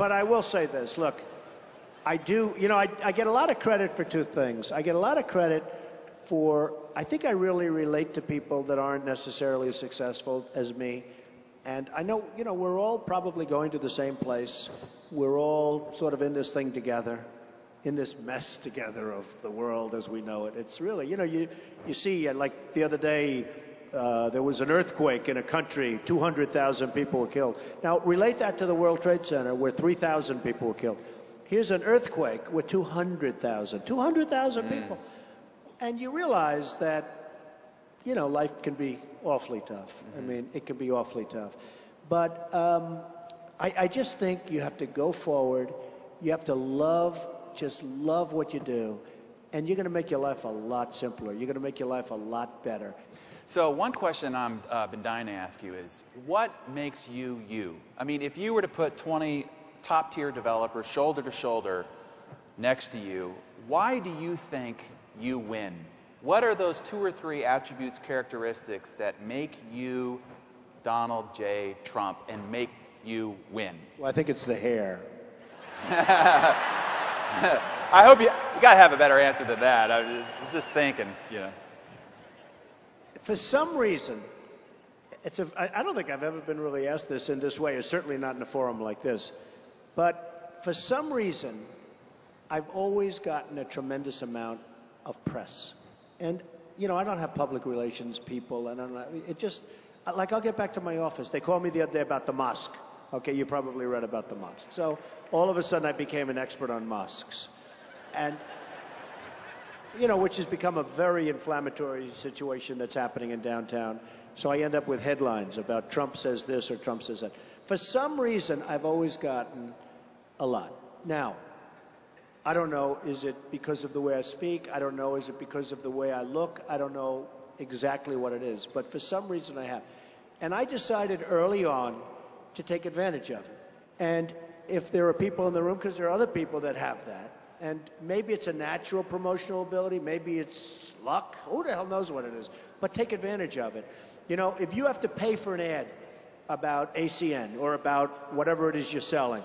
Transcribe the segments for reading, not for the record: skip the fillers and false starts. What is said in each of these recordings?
but I will say this. Look, I do, I get a lot of credit for two things. I get a lot of credit for, I think I really relate to people that aren't necessarily as successful as me. And I know, we're all probably going to the same place. We're all sort of in this thing together, in this mess together of the world as we know it. It's really, you see, like the other day, there was an earthquake in a country, 200,000 people were killed. Now, relate that to the World Trade Center, where 3,000 people were killed. Here's an earthquake with 200,000 people. And you realize that, life can be awfully tough. I mean, it can be awfully tough. But I just think you have to go forward. You have to just love what you do. And you're going to make your life a lot simpler. You're going to make your life a lot better. So one question I've been dying to ask you is, what makes you you? I mean, if you were to put 20 top-tier developers shoulder to shoulder next to you, why do you think you win? What are those 2 or 3 attributes, characteristics that make you Donald J. Trump and make you win? Well, I think it's the hair. I hope you got to have a better answer than that. I was just thinking, For some reason, I don't think I've ever been really asked this in this way, or certainly not in a forum like this. But for some reason, I've always gotten a tremendous amount of press. And, I don't have public relations people, and it just, like, I'll get back to my office. They called me the other day about the mosque. Okay, you probably read about the mosque. So all of a sudden I became an expert on mosques. And, which has become a very inflammatory situation that's happening in downtown. So I end up with headlines about Trump says this or Trump says that. For some reason, I've always gotten a lot. Now, I don't know, is it because of the way I speak? I don't know, is it because of the way I look? I don't know exactly what it is, but for some reason I have. And I decided early on to take advantage of it. And if there are people in the room, because there are other people that have that, and maybe it's a natural promotional ability, maybe it's luck, who the hell knows what it is, but take advantage of it. If you have to pay for an ad about ACN or about whatever it is you're selling,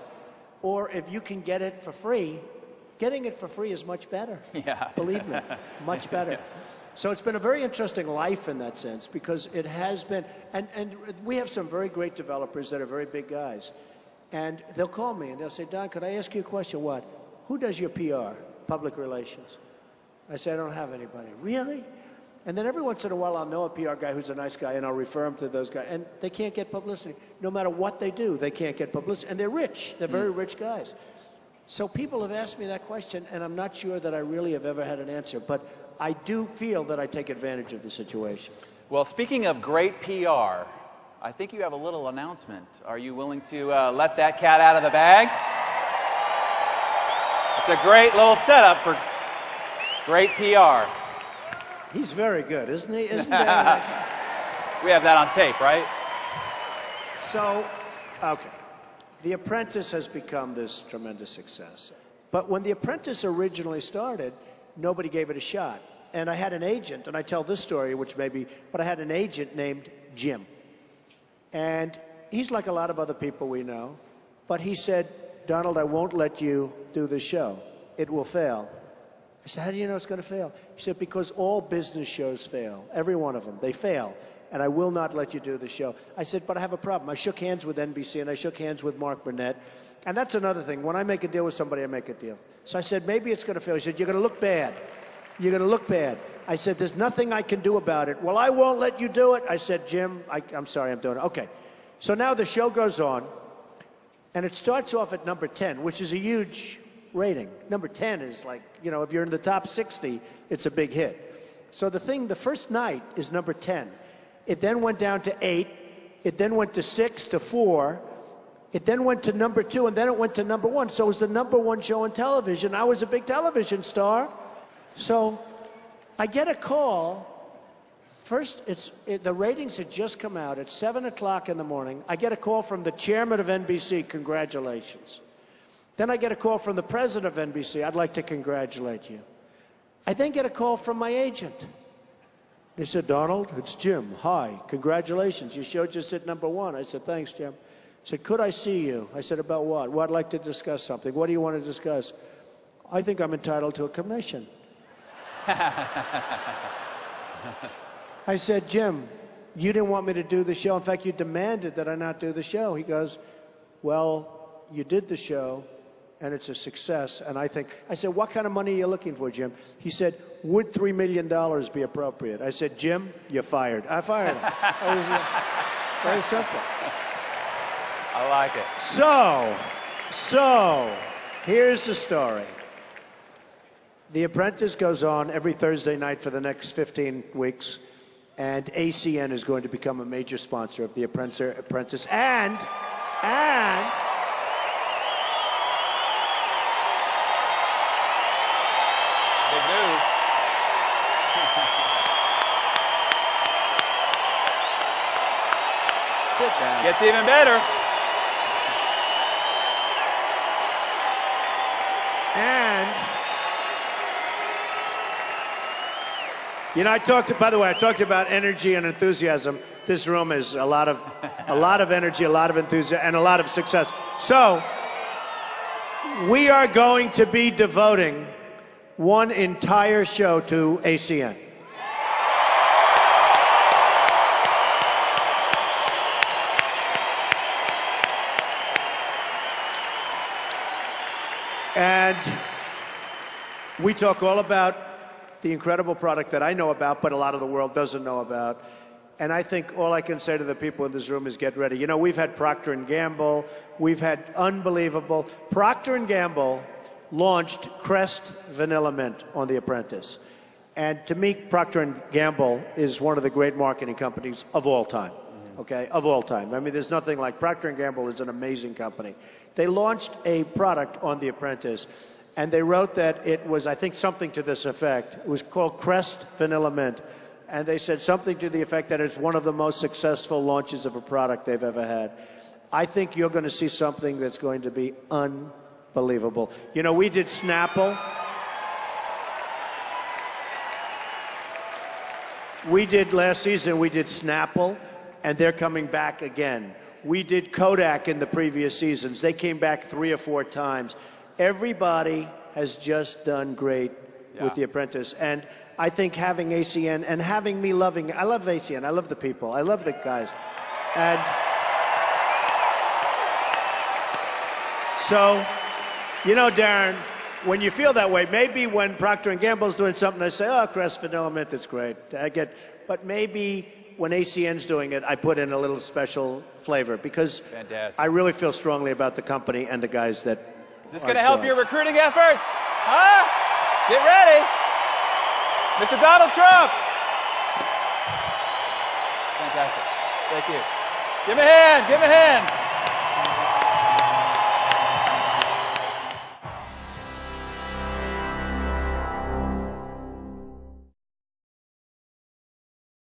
or if you can get it for free, getting it for free is much better. Yeah. Believe me, much better. So it's been a very interesting life in that sense, because it has been, and we have some very great developers that are very big guys. And they'll call me and they'll say, Don, could I ask you a question? What? Who does your PR, public relations? I say, I don't have anybody. Really? And then every once in a while I'll know a PR guy who's a nice guy, and I'll refer him to those guys. And they can't get publicity. No matter what they do, they can't get publicity. And they're rich. They're very rich guys. So people have asked me that question, and I'm not sure that I really have ever had an answer. But I do feel that I take advantage of the situation. Well, speaking of great PR, I think you have a little announcement. Are you willing to let that cat out of the bag? It's a great little setup for great PR. He's very good, isn't he? Isn't that nice? We have that on tape, right? So, okay. The Apprentice has become this tremendous success. But when The Apprentice originally started, nobody gave it a shot. And I had an agent, and I tell this story, but I had an agent named Jim. And he's like a lot of other people we know. But he said, Donald, I won't let you do the show. It will fail. I said, how do you know it's going to fail? He said, because all business shows fail. Every one of them. They fail. And I will not let you do the show. I said, but I have a problem. I shook hands with NBC, and I shook hands with Mark Burnett. And that's another thing. When I make a deal with somebody, I make a deal. So I said, maybe it's going to fail. He said, you're going to look bad. You're going to look bad. I said, there's nothing I can do about it. Well, I won't let you do it. I said, Jim, I'm sorry, I'm doing it. Okay. So now the show goes on, and it starts off at number 10, which is a huge rating. Number 10 is like, if you're in the top 60, it's a big hit. So the first night is number 10. It then went down to 8. It then went to 6, to 4. It then went to number 2, and then it went to number 1. So it was the number 1 show on television. I was a big television star. So I get a call. First, the ratings had just come out. It's 7 o'clock in the morning. I get a call from the chairman of NBC, congratulations. Then I get a call from the president of NBC, I'd like to congratulate you. I then get a call from my agent. He said, Donald, it's Jim. Hi, congratulations. Your show just hit number 1. I said, thanks, Jim. said, could I see you? I said, about what? Well, I'd like to discuss something. What do you want to discuss? I think I'm entitled to a commission. I said, Jim, you didn't want me to do the show. In fact, you demanded that I not do the show. He goes, well, you did the show, and it's a success. And I said, what kind of money are you looking for, Jim? He said, would $3 million be appropriate? I said, Jim, you're fired. I fired him. It was very simple. I like it. So, here's the story. The Apprentice goes on every Thursday night for the next 15 weeks, and ACN is going to become a major sponsor of The Apprentice, and big news. Sit down. Gets even better. And you know, by the way, I talked about energy and enthusiasm. This room is a lot of energy, a lot of enthusiasm, and a lot of success. So we are going to be devoting one entire show to ACN. And we talk all about the incredible product that I know about, but a lot of the world doesn't know about. And I think all I can say to the people in this room is get ready. You know, we've had Procter & Gamble. We've had unbelievable. Procter & Gamble launched Crest Vanilla Mint on The Apprentice. And to me, Procter & Gamble is one of the great marketing companies of all time. Okay, of all time. I mean, there's nothing like Procter & Gamble is an amazing company. They launched a product on The Apprentice, and they wrote that it was, I think, something to this effect. It was called Crest Vanilla Mint, and they said something to the effect that it's one of the most successful launches of a product they've ever had. I think you're going to see something that's going to be unbelievable. You know, we did Snapple. Last season, we did Snapple, and they're coming back again. We did Kodak in the previous seasons. They came back 3 or 4 times. Everybody has just done great with The Apprentice. And I think having ACN and having me I love ACN. I love the people. I love the guys. And so, you know, Darren, when you feel that way, maybe when Procter & Gamble's doing something, I say, oh, Crest Vanilla Mint, it's great. But maybe when ACN's doing it, I put in a little special flavor because Fantastic. I really feel strongly about the company and the guys that. Is this going to help your recruiting efforts? Huh? Get ready. Mr. Donald Trump. Fantastic. Thank you. Give him a hand. Give him a hand.